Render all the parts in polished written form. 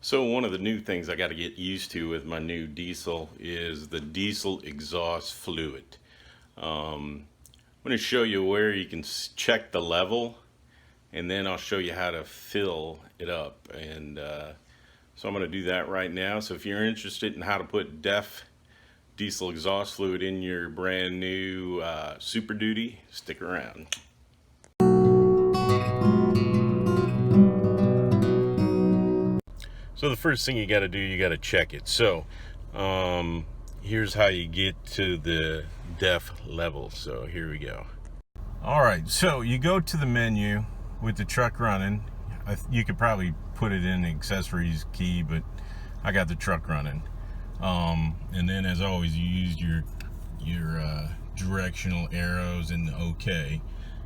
So one of the new things I got to get used to with my new diesel is the diesel exhaust fluid. I'm going to show you where you can check the level, and then I'll show you how to fill it up. And so I'm going to do that right now. So if you're interested in how to put DEF diesel exhaust fluid in your brand new Super Duty, stick around. So the first thing you got to do, you got to check it. So here's how you get to the DEF level. So here we go. All right, so you go to the menu with the truck running. You could probably put it in the accessories key, but I got the truck running. And then, as always, you use your directional arrows and the OK.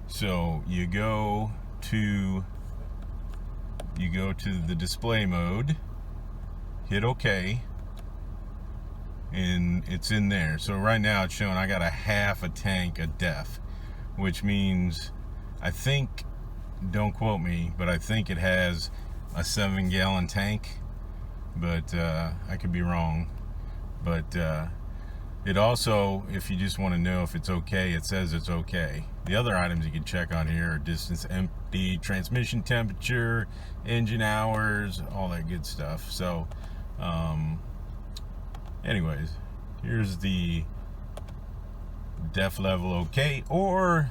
So you go to the display mode, hit OK, and it's in there. So right now it's showing I got a half a tank of DEF, which means, I think, don't quote me, but I think it has a 7-gallon tank, but I could be wrong. But it also, if you just want to know if it's okay, it says it's okay. The other items you can check on here are distance empty, transmission temperature, engine hours, all that good stuff. So anyways, here's the DEF level okay, or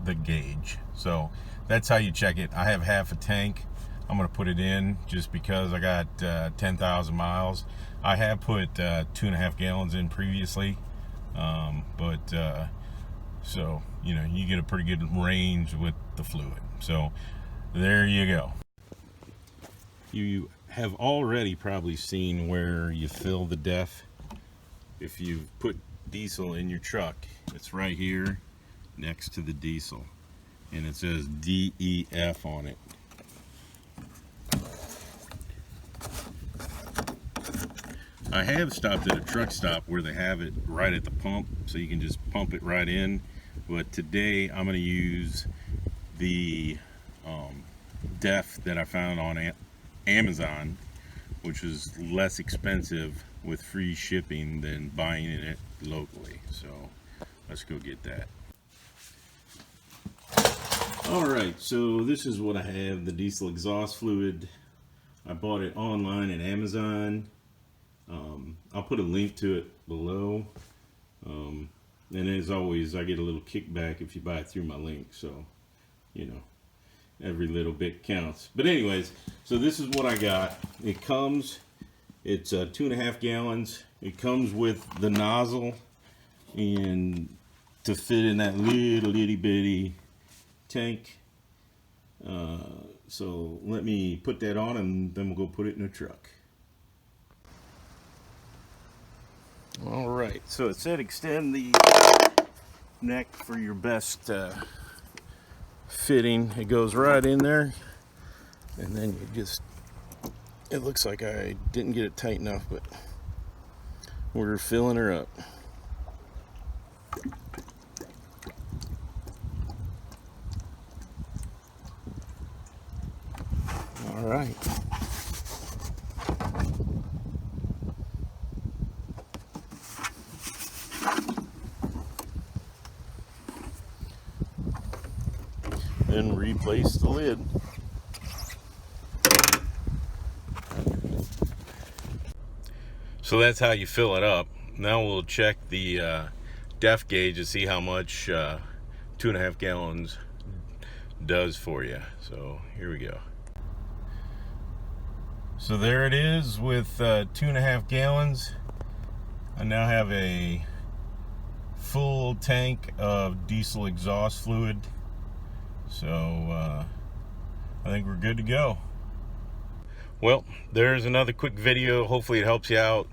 the gauge. So that's how you check it. I have half a tank. I'm going to put it in just because I got 10,000 miles. I have put 2.5 gallons in previously, so you know, you get a pretty good range with the fluid. So there you go. You have already probably seen where you fill the DEF. If you put diesel in your truck, it's right here next to the diesel, and it says DEF on it. I have stopped at a truck stop where they have it right at the pump, so you can just pump it right in. But today I'm going to use the DEF that I found on Amazon, which is less expensive with free shipping than buying it locally. So let's go get that. Alright, so this is what I have, the diesel exhaust fluid. I bought it online at Amazon. I'll put a link to it below, and as always, I get a little kickback if you buy it through my link, so you know, every little bit counts. But anyways, so this is what I got. It's 2.5 gallons. It comes with the nozzle, and to fit in that little itty bitty tank. So let me put that on, and then we'll go put it in the truck. All right, so it said extend the neck for your best fitting. It goes right in there, and then you just, it looks like I didn't get it tight enough, but we're filling her up. All right. Then replace the lid. So that's how you fill it up. Now we'll check the DEF gauge to see how much 2.5 gallons does for you. So here we go. So there it is with 2.5 gallons. I now have a full tank of diesel exhaust fluid. So I think we're good to go. Well, there's another quick video. Hopefully it helps you out.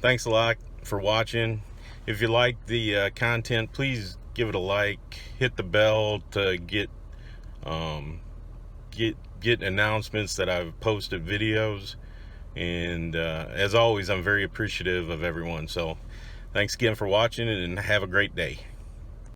Thanks a lot for watching. If you like the content, please give it a like. Hit the bell to get announcements that I've posted videos. And as always, I'm very appreciative of everyone. So thanks again for watching, and have a great day.